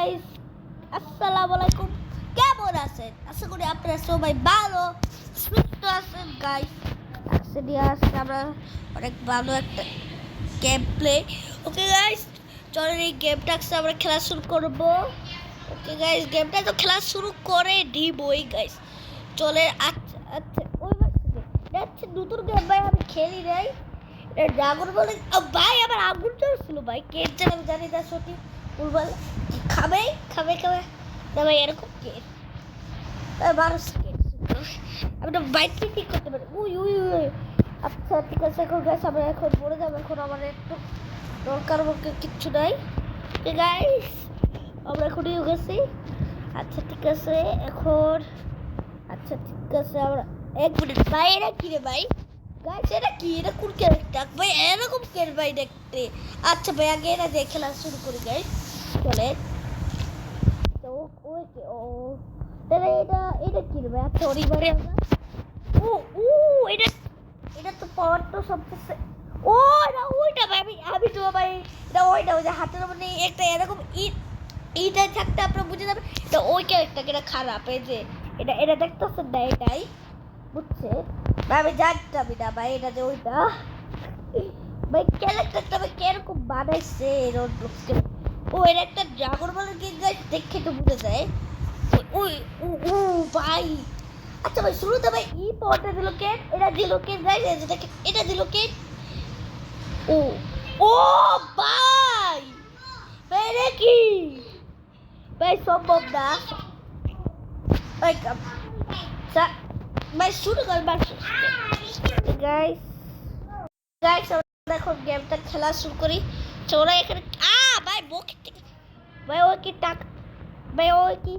Guys, আসসালামু আলাইকুম। কেমন আছেন? আশা করি আপনারা সবাই ভালো সুস্থ আছেন। গাইস, আজকে আমরা অনেক ভালো একটা গেম প্লে। ওকে গাইস, চলেন এই গেমটা আমরা খেলা শুরু করব। ওকে গাইস, গেমটা তো খেলা শুরু করে দিবই গাইস। চলে আচ্ছা আচ্ছা ওই যাচ্ছে নতুন গেম ভাই, আমি খেলি নাই। ড্রাগন বলে ভাই আমার আগুন চলছিল ভাই, কে যেন আমি জানি না সঠিক বলবল। খাবে খাবে খাবে না ভাই, এরকম কে মানুষ কে আমি তো বাইক ঠিক করতে পারি। উই উই উই আচ্ছা ঠিক আছে, এখন গাছ আমরা এখন পড়ে যাবো। এখন আমার একটু দরকার বলতে কিচ্ছু নাই গাইস, আমরা এখন গেছি। আচ্ছা ঠিক আছে এখন, আচ্ছা ঠিক আছে আমরা এক মিনিট ভাই, এটা কি রে ভাই? গাইস এটা কি, এটা কোন ক্যারেক্টার ভাই? এরকম কেন ভাই দেখতে? আচ্ছা ভাই আগে এটা দিয়ে খেলা শুরু করি গাইস। চলে তো ওই ও তাহলে এটা এটা কি রে ভাই? আচ্ছা ওরই বারে আমরা ও ও এটা এটা তো পাওয়ার তো সবচেয়ে ও এটা ওইটা ভাই, আমি তো ভাই এটা ওইটা ওই যে হাতের মধ্যে একটা এরকম এইটা থাকতে আপনারা বুঝে যাবেন এটা ওই ক্যারেক্টার। এটা খারাপ, এই যে এটা এটা দেখতেছেন না, এটাই বুঝছে ভাই। আমি জানতাম না ভাই এটা যে ওইটা ভাই ক্যারেক্টারটা ভাই কিরকম বানাইছে রোডব্লক্সকে। ও এর একটা ড্রাগন বলের গেম গাইস, দেখে তো বুঝে যায়। ওই ও ও ভাই আচ্ছা ভাই শুরুতে ভাই ই পাওয়ারটা দিল কে? এটা দিল কে গাইস? এটা দিল কে? ও ও ভাই ভাই রে কি ভাই সম্ভব না ভাই ভাই শুরু কর গাইস। গাইস আমরা এখন গেমটা খেলা শুরু করি। চোরা এখানে ভাই বকে ভাই ওই কি টাক ভাই ওই কি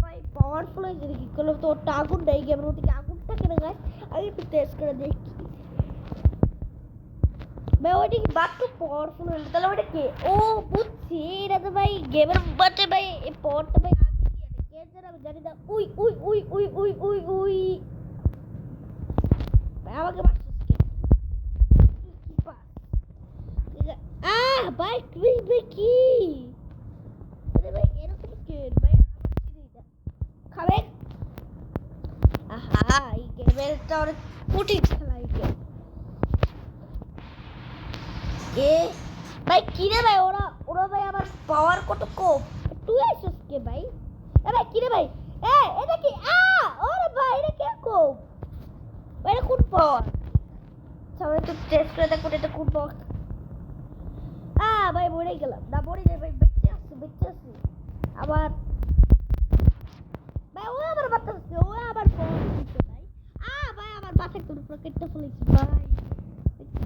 ভাই পাওয়ারফুল হয়ে গেছে কি করলো তো? ওটা আগুন নেই গেমের মধ্যে, কি আগুন থাকে না গাইস? আগে একটু টেস্ট করে দেখি ভাই ওইটা কি বাট তো পাওয়ারফুল হলো। তাহলে ওইটা কে? ও বুঝছি, এটা তো ভাই গেমের মধ্যে ভাই এই পাওয়ারটা ভাই আগে দিয়ে দেয় কে যেন আমি জানি না। We we we we we we we ভাই আমাকে ভাই তুই ভাই কি ভাই এরকম কেন ভাই? আমার চিনিটা খাবে এই গেমেরটা অনেক কঠিন খেলা। এই গেম এ ভাই কি রে ভাই? ওরা ওরা ভাই আমার পাওয়ার কত কম। তুই আইছিস কে ভাই? ভাই কি রে ভাই? এটা কি ওরে ভাই এটা কে কম ভাই? এটা কোন পাওয়ার? সবাই তো টেস্ট করে দেখো এটা কোন পাওয়ার। ভাই মরে গেলাম না, মরে যাই ভাই, বেঁচে আছি আবার ভাই। ও আমার বাচ্চা আছে, ও আবার দিচ্ছে ভাই। ভাই আমার বাচ্চা একটু কেটে ফেলেছি ভাই।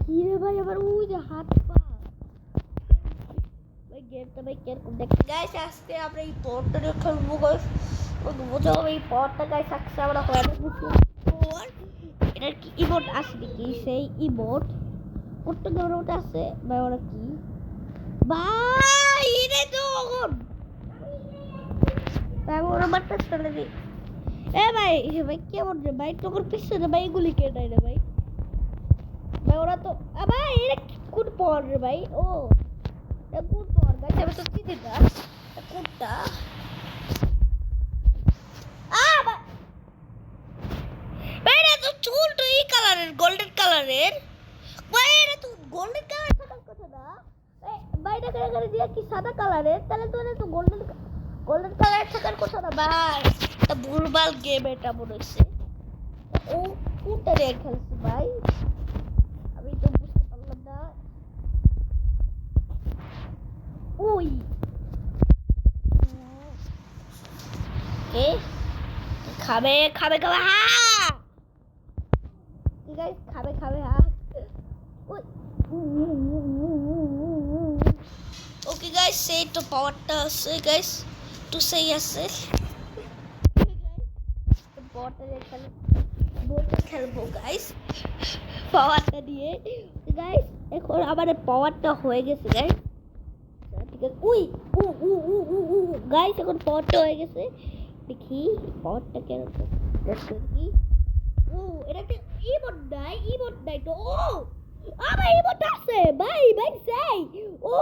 কি রে ভাই আবার ওই যে হাত পা ভাই। গেমটা ভাই কিরকম দেখতে গাইস, আজকে আমরা এই পটটা নিয়ে খেলবো গাইস। বুঝো এই পটটা গাইস আজকে আমরা হয়ে বুঝলাম এটার কি ইমোট আসবে কি? সেই ইমোট পটটা ইমোট আছে ভাই। ওরা কি ভাই রে তখন তাই ওরা বাটটা চলে দি ভাই ভাই কেমন রে ভাই? তোর পিছনে ভাই এগুলি কে নাই রে ভাই? ভাই ওরা তো ভাই এটা কোন পর রে ভাই? ও এটা কোন পর গাছ? আমি তো চিনি না কোনটা। ভাই এটা তো চুল তো এই কালারের, গোল্ডেন কালারের ভাই। এটা তো গোল্ডেন কালার থাকার কথা না ভাই। এটা করে দিয়ে কি সাদা কালারের? তাহলে তো এটা তো গোল্ডেন কালার থাকার কথা না ভাই। এটা ভুলভাল গেম এটা মনে হচ্ছে। ও কোনটা রে খেলছি ভাই? আমি তো বুঝতে পারলাম না। ওই খাবে খাবে খাবে গাইস, খাবে খাবে ওকে গাইস, সেই তো পাওয়ারটা আছে গাইস, তো সেই আছে খেলবো গাইস পাওয়ারটা দিয়ে গাইস। এখন আমার পাওয়ারটা হয়ে গেছে গাইস, ঠিক আছে। We uh uh uh uh uh guys এখন পাওয়ারটা হয়ে গেছে। দেখি পাওয়ারটা কেরকম দেখি। এটা একটা ইমোট নাই তো। আমার ইমোট আছে ভাই, ভাই সেই ও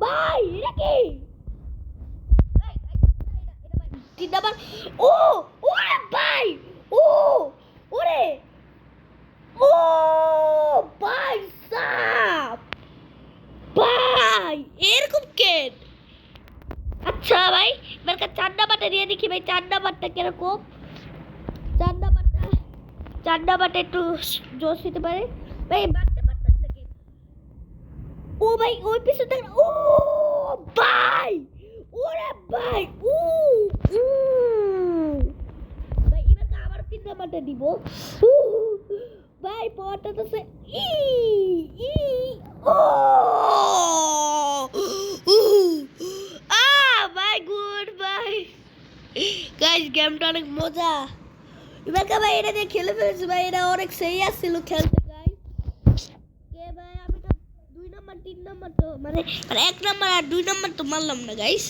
ভাই এটা কি তিন নাম্বার ও ওরে ভাই ও ওরে ও ভাই সাপ ভাই এরকম কেন আচ্ছা ভাই এবার চার নাম্বারটা নিয়ে দেখি ভাই চার নাম্বারটা কিরকম চার নাম্বারটা একটু জোশ হতে পারে ভাই বাড়তে পারতেছে নাকি ও ভাই ওই পিছনে দেখেন ও ভাই ওরে ভাই উ উ ভাই এবার আবার তিন নাম্বারটা দিব ভাই পড়টা তো সে ই ই ও ভাই গুড ভাই গাইস গেমটা অনেক মজা এবার ভাই এটা দিয়ে খেলে ফেলেছি ভাই এটা অনেক সেই আসছিল খেলতে গাইস কে ভাই আমি তো 2 নাম্বার 3 নাম্বার তো মানে 1 নাম্বার আর 2 নাম্বার তো মারলাম না গাইস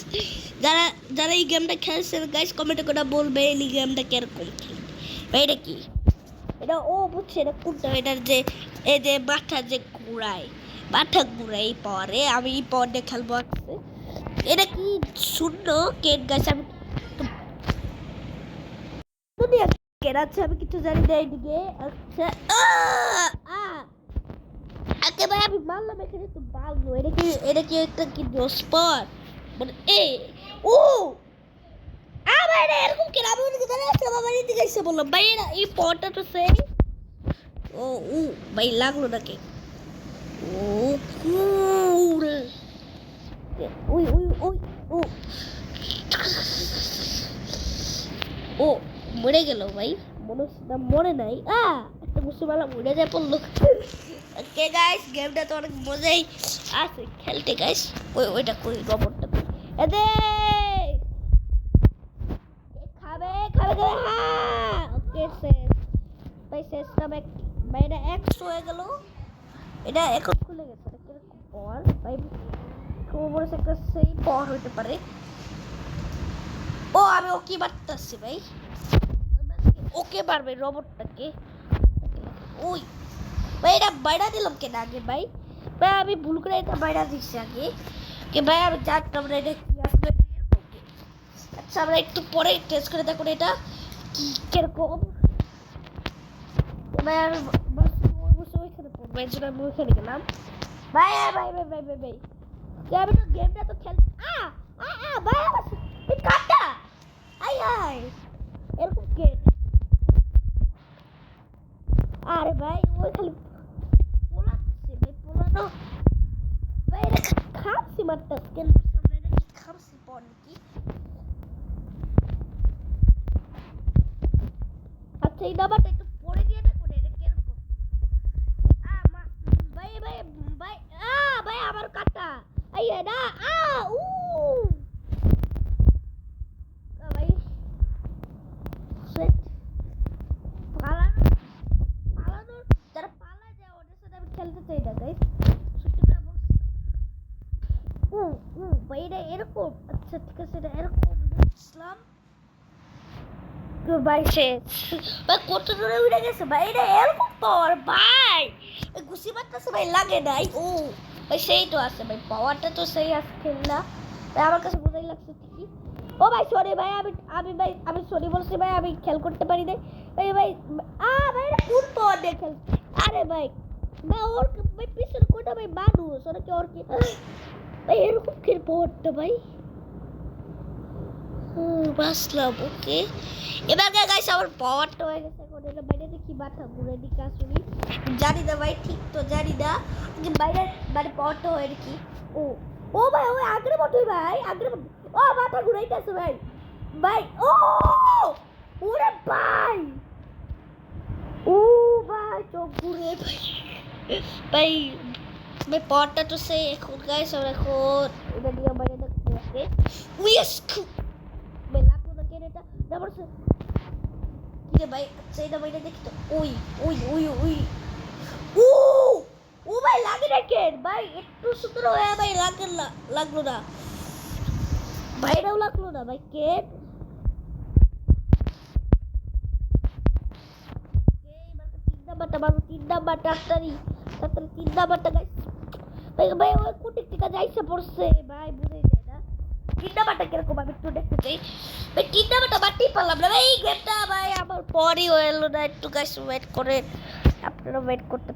যারা এই গেমটা খেলছেন গাইস কমেন্টে করে বলবে এই গেমটা কিরকম ভাই এটা কি এটা ও বুঝছে এটা কোনটা এটার যে এই যে মাথা যে ঘুরায় মাথা ঘুরাই পরে আমি পরে খেলবো এটা কি শূন্য কেট গাছ আমি দুনিয়া কেট আছে আমি কিছু জানি না এইদিকে আচ্ছা আকে ভাই আমি মারলাম এখানে তো বালবো এটা কি একটা কি স্পট মানে এ ও ভাই এটা এরকম কেন আমি ওদিকে জানি আসলে বাবার এদিকে এসে বললাম ভাই এটা এই পটটা তো সেই ও ও ভাই লাগলো নাকি ও কুল ওই ওই ওই ও ও মরে গেল ভাই মরে নাই একটা মুসলমান মরে যায় পড়লো ওকে গাইস গেমটা তো অনেক মজাই আছে খেলতে গাইস ওইটা কই রবটটা এদে খাবে হ্যাঁ ওকে শেষ ভাই শেষটা ভাই এটা 100 হয়ে গেল এটা এখন খুলে গেছে এটা কিরকম পর ভাই কোমর একটা সেই পর হতে পারে ও আমি ওকে বাড়তাছি ভাই ওকে পারবে রোবটটাকে ওই ভাই এটা বাইরে দিলাম কেন আগে ভাই ভাই আমি ভুল করে এটা বাইরে দিচ্ছি আগে কে ভাই আমি জানতাম না এটা কি আসলে আচ্ছা আমরা একটু পরে টেস্ট করে দেখো এটা কি কিরকম ভাই আমি ওইখানে পড়বো এর জন্য আমি ওইখানে গেলাম ভাই ভাই ভাই ভাই ভাই ভাই আমি তো গেমটা তো খেল ভাই আমার এই কাটা আই এরকম কে আরে ভাই ওই খালি পোলাচ্ছে ভাই পোলানো ভাই এটা খামছি মারটা কেন সামনে এটা কি খামছি পর নাকি আচ্ছা এই নাম্বারটা একটু পরে দিয়ে দেখো এটা কিরকম ভাই ভাই ভাই ভাই আমার কাটা এই না উ ভাই সেট পালানো যারা পালা যায় ওদের সাথে আমি খেলতে চাই না গাইস ছুটিটা বলছি ভাই এটা এরকম আচ্ছা ঠিক আছে এটা এরকম ইসলাম ভাই শেষ ভাই কত দূরে উড়ে গেছে ভাই এটা এরকম পর ভাই ঘুষি মারতেছে ভাই লাগে নাই ও ভাই সেই তো আছে ভাই পাওয়ারটা তো সেই আছে খেলনা ভাই আমার কাছে বোঝাই লাগছে ঠিকই ও ভাই সরি ভাই আমি সরি বলছি ভাই আমি খেল করতে পারি না ভাই ভাই ভাই এটা কোন পাওয়ার দিয়ে খেল আরে ভাই ওর ভাই পিছনে কোনটা ভাই মানুষ ওরা কি ওর কি ভাই এরকম খেল পাওয়ারটা ভাই বাসলাম ওকে এবার গাইস আমার পাওয়ারটা হয়ে গেছে এখন এটা বাইরে দেখি মাথা ঘুরে দিকে আসুনি জানি না ভাই ঠিক তো জানি না যে বাইরে মানে পাওয়ারটা হয় নাকি ও ভাই ওই আগের মতোই ভাই আগের ও মাথা ঘুরাইতেছে ভাই ভাই ওরে ভাই ভাই চোখ ঘুরে ভাই ভাই ভাই পাওয়ারটা তো সেই এখন গাইস আর এখন এটা দিয়ে বাইরে দেখতে ওকে উইস তারপর কি রে ভাই সেইটা বাইরে দেখি তো ওই ও ভাই লাগে না কেন ভাই একটু সুন্দর হয়ে ভাই লাগলো না ভাইরাও লাগলো না ভাই কেন তিন নাম্বার ডাক্তারি 3 নাম্বারটা গাইস ভাই ওই কোটি টিকা যাইছে পড়ছে ভাই বুঝাই যায় না তিন নাম্বারটা কিরকম আমি একটু দেখতে চাই ভাই। তিন নাম্বারটা বাড়তেই পারলাম না ভাই। এই গেমটা ভাই আমার পরই হলো না, একটু গাইস ওয়েট করে, আপনারা ওয়েট করতে